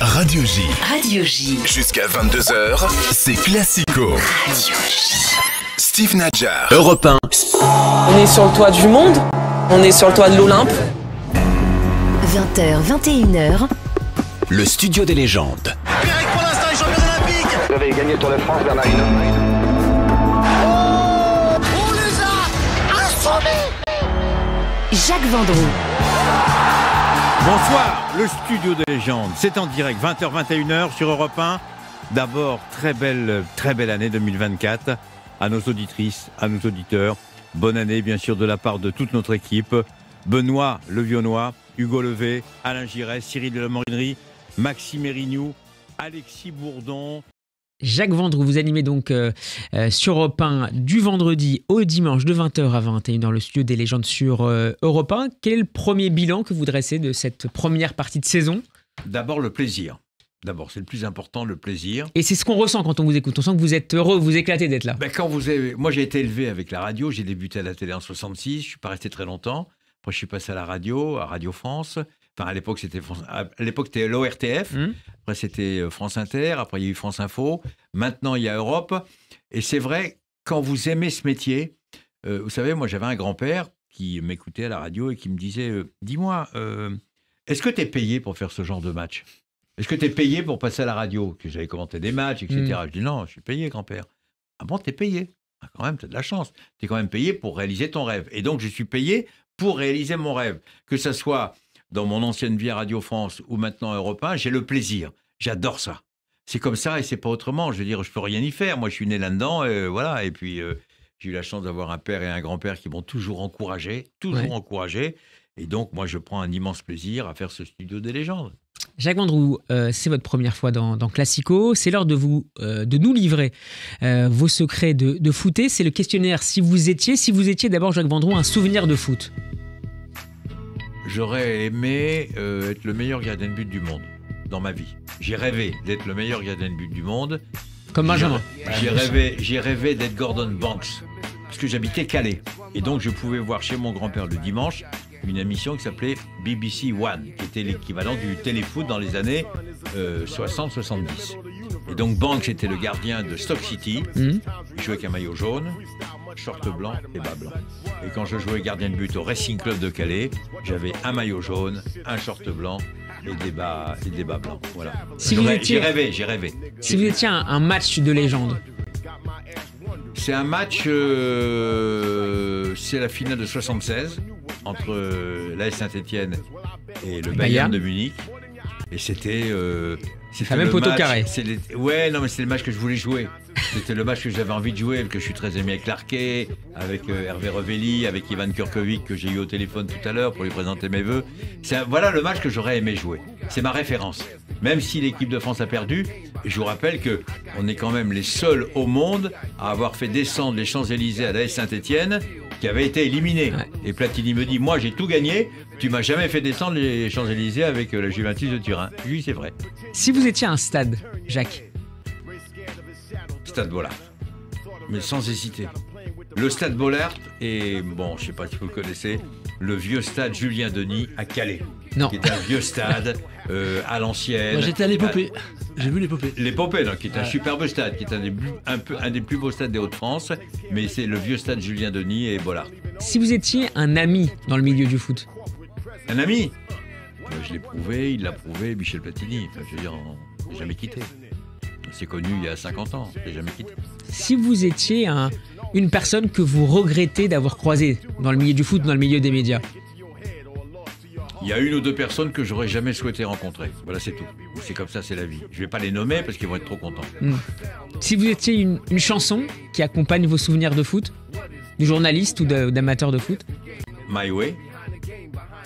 Radio J. Radio J. Jusqu'à 22h, c'est Classico. Radio J. Steve Nadjar. Europe 1. On est sur le toit du monde, on est sur le toit de l'Olympe. 20h, 21h. Le studio des légendes. Pérec pour l'instant est champion olympique. Vous avez gagné le Tour de France, Bernard Hinault. On les a assommés. Jacques Vendroux. Bonsoir, le studio des légendes. C'est en direct, 20h, 21h sur Europe 1. D'abord, très belle année 2024 à nos auditrices, à nos auditeurs. Bonne année, bien sûr, de la part de toute notre équipe. Benoît Le Vionnois, Hugo Levé, Alain Giresse, Cyril de la Morinerie, Maxime Erignoux, Alexis Bourdon. Jacques Vendroux, vous animez donc sur Europe 1 du vendredi au dimanche de 20h à 21h le studio des légendes sur Europe 1. Quel est le premier bilan que vous dressez de cette première partie de saison ? D'abord, le plaisir. D'abord, c'est le plus important, le plaisir. Et c'est ce qu'on ressent quand on vous écoute. On sent que vous êtes heureux, vous éclatez d'être là. Moi, j'ai été élevé avec la radio. J'ai débuté à la télé en 66. Je ne suis pas resté très longtemps. Après, je suis passé à Radio France. Enfin, à l'époque, c'était l'ORTF. Après, c'était France Inter. Après, il y a eu France Info. Maintenant, il y a Europe. Et c'est vrai, quand vous aimez ce métier, vous savez, moi, j'avais un grand-père qui m'écoutait à la radio et qui me disait dis-moi, est-ce que tu es payé pour faire ce genre de match ? Est-ce que tu es payé pour passer à la radio ? Que j'avais commenté des matchs, etc. Je dis non, je suis payé, grand-père. Ah bon, tu es payé ? Ah, quand même, tu as de la chance. Tu es quand même payé pour réaliser ton rêve. Et donc, je suis payé pour réaliser mon rêve. Que ce soit dans mon ancienne vie à Radio France ou maintenant à Europe 1, j'ai le plaisir. J'adore ça. C'est comme ça et c'est pas autrement. Je veux dire, je peux rien y faire. Moi, je suis né là-dedans, voilà. Et puis, j'ai eu la chance d'avoir un père et un grand-père qui m'ont toujours encouragé. Et donc, moi, je prends un immense plaisir à faire ce studio des légendes. Jacques Vendroux, c'est votre première fois dans Classico. C'est l'heure de nous livrer vos secrets de footer. C'est le questionnaire Si vous étiez d'abord, Jacques Vendroux, un souvenir de foot. J'aurais aimé être le meilleur gardien de but du monde dans ma vie. J'ai rêvé d'être le meilleur gardien de but du monde. Comme Benjamin. J'ai rêvé d'être Gordon Banks parce que j'habitais Calais. Et donc, je pouvais voir chez mon grand-père le dimanche une émission qui s'appelait BBC One, qui était l'équivalent du téléfoot dans les années 60-70. Et donc, Banks était le gardien de Stoke City. Il jouait avec un maillot jaune, short blanc et bas blanc. Et quand je jouais gardien de but au Racing Club de Calais, j'avais un maillot jaune, un short blanc et des bas blancs. Voilà. J'ai rêvé. Si vous étiez un match de légende. C'est un match, c'est la finale de 76 entre l'AS Saint-Étienne et le Bayern de Munich. Et c'était la même poteau carré. C'est le match que je voulais jouer. C'était le match que j'avais envie de jouer, parce que je suis très aimé avec Larquet, avec Hervé Revelli, avec Ivan Kurkovic que j'ai eu au téléphone tout à l'heure pour lui présenter mes vœux. Voilà le match que j'aurais aimé jouer. C'est ma référence. Même si l'équipe de France a perdu, je vous rappelle qu'on est quand même les seuls au monde à avoir fait descendre les Champs-Élysées à l'AS Saint-Étienne, qui avait été éliminé. Ouais. Et Platini me dit, moi j'ai tout gagné, tu m'as jamais fait descendre les Champs-Élysées avec la Juventus de Turin. Oui, c'est vrai. Si vous étiez un stade, Jacques. Stade Bollaert, mais sans hésiter. Le Stade Bollaert est, bon, je ne sais pas si vous le connaissez, le vieux stade Julien Denis à Calais. Non. Qui est un vieux stade à l'ancienne. Moi, j'étais à l'Épopée. J'ai vu l'Épopée. L'Épopée, qui est un superbe stade, qui est un des plus beaux stades des Hauts-de-France, mais c'est le vieux stade Julien Denis et Bollaert. Si vous étiez un ami dans le milieu du foot. Un ami ? Je l'ai prouvé, il l'a prouvé, Michel Platini. Enfin, je veux dire, on n'a jamais quitté. C'est connu il y a 50 ans, je l'ai jamais quitté. Si vous étiez une personne que vous regrettez d'avoir croisée dans le milieu du foot, dans le milieu des médias. Il y a une ou deux personnes que j'aurais jamais souhaité rencontrer. Voilà, c'est tout. C'est comme ça, c'est la vie. Je vais pas les nommer parce qu'ils vont être trop contents. Si vous étiez une chanson qui accompagne vos souvenirs de foot, de journaliste ou d'amateur de foot. My Way,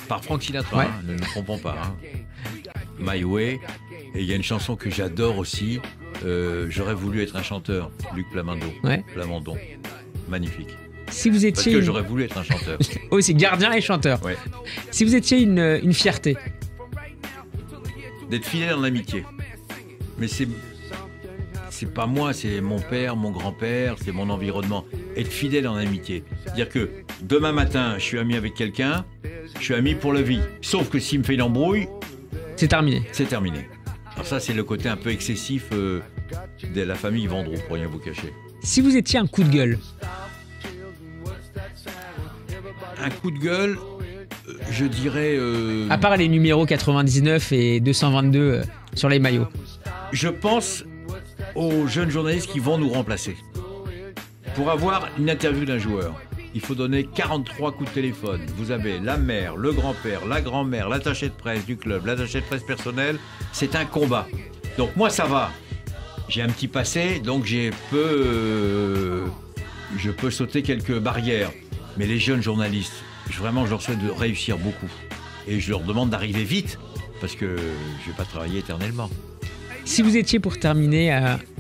par Frank Sinatra, ouais. Ne nous trompons pas. My Way. Et il y a une chanson que j'adore aussi. J'aurais voulu être un chanteur, Luc Plamondon. Ouais. Plamondon. Magnifique. Si vous étiez parce que j'aurais voulu être un chanteur. Oui, c'est gardien et chanteur. Ouais. Si vous étiez une fierté. D'être fidèle en amitié. Mais c'est pas moi, c'est mon père, mon grand-père, c'est mon environnement. Être fidèle en amitié. C'est-à-dire que demain matin, je suis ami avec quelqu'un, je suis ami pour la vie. Sauf que s'il me fait une embrouille, C'est terminé. c'est terminé. Alors ça, c'est le côté un peu excessif de la famille Vendroux, pour rien vous cacher. Si vous étiez un coup de gueule, Un coup de gueule, je dirais... à part les numéros 99 et 222 sur les maillots. Je pense aux jeunes journalistes qui vont nous remplacer. Pour avoir une interview d'un joueur, il faut donner 43 coups de téléphone. Vous avez la mère, le grand-père, la grand-mère, l'attaché de presse du club, l'attaché de presse personnel. C'est un combat. Donc moi, ça va. J'ai un petit passé, donc je peux sauter quelques barrières. Mais les jeunes journalistes, vraiment, je leur souhaite de réussir beaucoup. Et je leur demande d'arriver vite, parce que je ne vais pas travailler éternellement. Si vous étiez pour terminer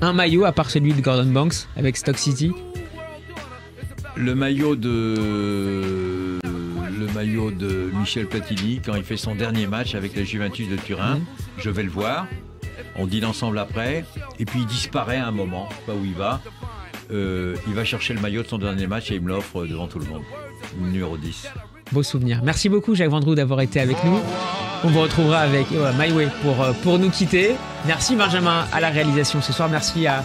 un maillot à part celui de Gordon Banks avec Stock City, Le maillot de Michel Platini, quand il fait son dernier match avec la Juventus de Turin, je vais le voir. On dîne ensemble après. Et puis il disparaît à un moment, je sais pas où il va. Il va chercher le maillot de son dernier match et il me l'offre devant tout le monde. Numéro 10. beau souvenir. Merci beaucoup Jacques Vendroux d'avoir été avec nous. On vous retrouvera avec My Way pour nous quitter. Merci Benjamin à la réalisation ce soir. Merci à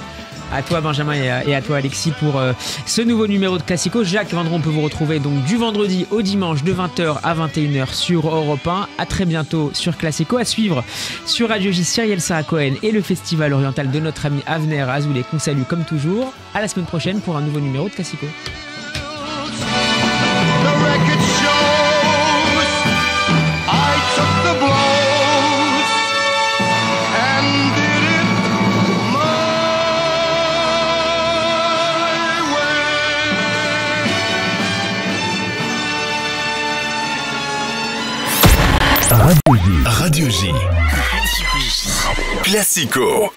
toi Benjamin et à toi Alexis pour ce nouveau numéro de Classico. Jacques Vendroux, on peut vous retrouver donc du vendredi au dimanche de 20h à 21h sur Europe 1. À très bientôt sur Classico. À suivre sur Radio J, Cyrielle Sarah Cohen et le Festival Oriental de notre ami Avner Azoulay qu'on salue comme toujours. À la semaine prochaine pour un nouveau numéro de Classico. Radio J. Classico.